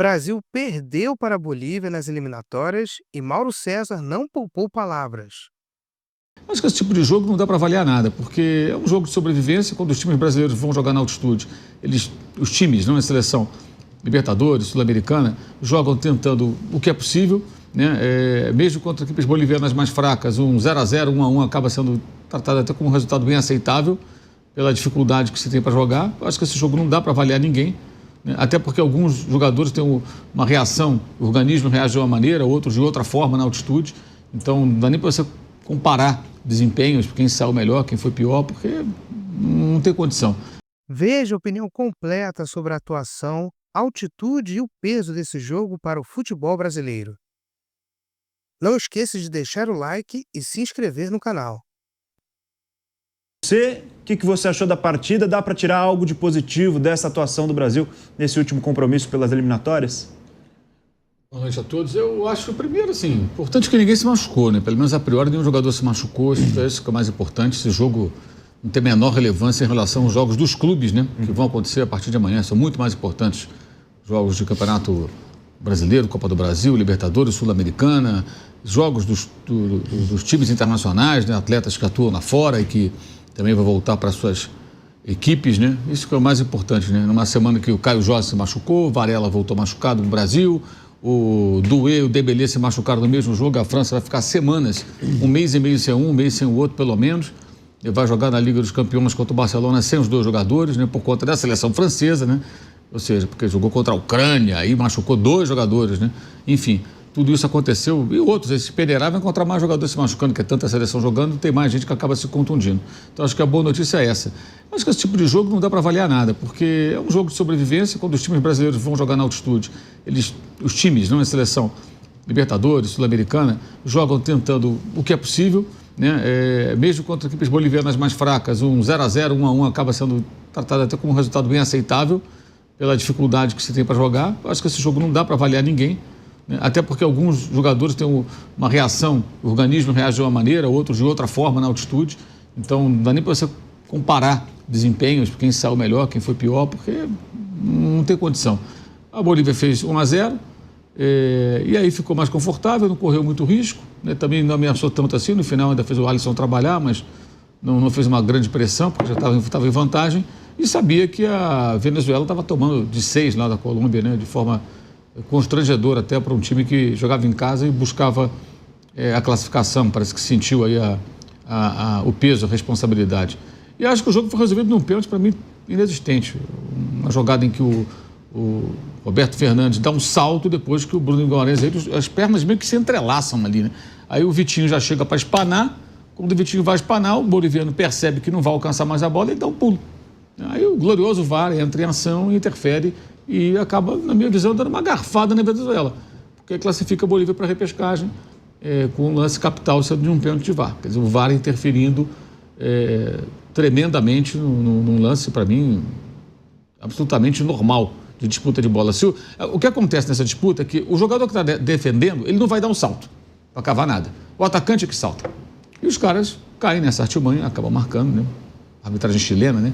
Brasil perdeu para a Bolívia nas eliminatórias e Mauro César não poupou palavras. Acho que esse tipo de jogo não dá para avaliar nada, porque é um jogo de sobrevivência. Quando os times brasileiros vão jogar na altitude, os times, não a seleção, Libertadores, Sul-Americana, jogam tentando o que é possível, né? Mesmo contra equipes bolivianas mais fracas, um 0-0, 1-1 acaba sendo tratado até como um resultado bem aceitável pela dificuldade que se tem para jogar. Acho que esse jogo não dá para avaliar ninguém, né? Até porque alguns jogadores têm uma reação, o organismo reage de uma maneira, outros de outra forma na altitude. Então não dá nem para você comparar desempenhos, quem saiu melhor, quem foi pior, porque não tem condição. Veja a opinião completa sobre a atuação, altitude e o peso desse jogo para o futebol brasileiro. Não esqueça de deixar o like e se inscrever no canal. O que você achou da partida? Dá para tirar algo de positivo dessa atuação do Brasil nesse último compromisso pelas eliminatórias? Boa noite a todos. Eu acho, primeiro, assim, importante que ninguém se machucou, né? Pelo menos a priori nenhum jogador se machucou, isso que é o mais importante. Esse jogo não tem a menor relevância em relação aos jogos dos clubes, né? Que vão acontecer a partir de amanhã. São muito mais importantes jogos de Campeonato Brasileiro, Copa do Brasil, Libertadores, Sul-Americana, jogos dos times internacionais, né? Atletas que atuam lá fora e que também vão voltar para suas equipes, né? Isso que é o mais importante, né? Numa semana que o Caio Jorge se machucou, o Varela voltou machucado no Brasil, o Doué e o Dembélé se machucaram no mesmo jogo, a França vai ficar semanas, um mês e meio sem um mês sem o outro, pelo menos. Ele vai jogar na Liga dos Campeões contra o Barcelona sem os dois jogadores, né? Por conta da seleção francesa, né? Ou seja, porque jogou contra a Ucrânia, aí machucou dois jogadores, né? Enfim, tudo isso aconteceu. E outros, esse Pereira vai encontrar mais jogadores se machucando, que é tanta seleção jogando, tem mais gente que acaba se contundindo. Então acho que a boa notícia é essa. Acho que esse tipo de jogo não dá para avaliar nada, porque é um jogo de sobrevivência. Quando os times brasileiros vão jogar na altitude, os times, não a seleção, Libertadores, Sul-Americana, jogam tentando o que é possível, né? Mesmo contra equipes bolivianas mais fracas, um 0-0, 1-1 acaba sendo tratado até como um resultado bem aceitável pela dificuldade que se tem para jogar. Acho que esse jogo não dá para avaliar ninguém, né? Até porque alguns jogadores têm uma reação, o organismo reage de uma maneira, outros de outra forma na altitude. Então não dá nem para você comparar desempenhos, quem saiu melhor, quem foi pior, porque não tem condição. A Bolívia fez 1-0, e aí ficou mais confortável, não correu muito risco, né? Também não ameaçou tanto assim, no final ainda fez o Alisson trabalhar, mas não fez uma grande pressão, porque já estava em vantagem, e sabia que a Venezuela estava tomando de 6 lá da Colômbia, né? De forma constrangedora até para um time que jogava em casa e buscava a classificação. Parece que sentiu aí o peso, a responsabilidade. E acho que o jogo foi resolvido num pênalti, para mim, inexistente. Uma jogada em que o Roberto Fernandes dá um salto depois que o Bruno Guimarães, as pernas meio que se entrelaçam ali, né? Aí o Vitinho já chega para espanar. Quando o Vitinho vai espanar, o boliviano percebe que não vai alcançar mais a bola e dá um pulo. Aí o glorioso VAR entra em ação, interfere e acaba, na minha visão, dando uma garfada na Venezuela, porque classifica a Bolívia para a repescagem, com um lance capital sendo de um pênalti de VAR. Quer dizer, o VAR interferindo tremendamente num lance, para mim, absolutamente normal de disputa de bola. O que acontece nessa disputa é que o jogador que está defendendo, ele não vai dar um salto para cavar nada. O atacante é que salta. E os caras caem nessa artimanha, acabam marcando, né? A arbitragem chilena, né?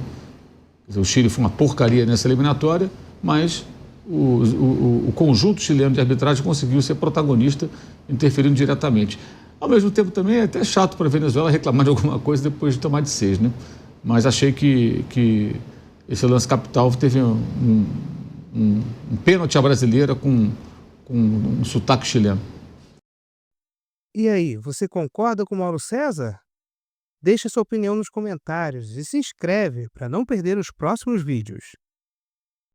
Quer dizer, o Chile foi uma porcaria nessa eliminatória, mas o conjunto chileno de arbitragem conseguiu ser protagonista, interferindo diretamente. Ao mesmo tempo, também é até chato para a Venezuela reclamar de alguma coisa depois de tomar de 6, né? Mas achei que esse lance capital teve um pênalti à brasileira com um sotaque chileno. E aí, você concorda com Mauro César? Deixe sua opinião nos comentários e se inscreve para não perder os próximos vídeos.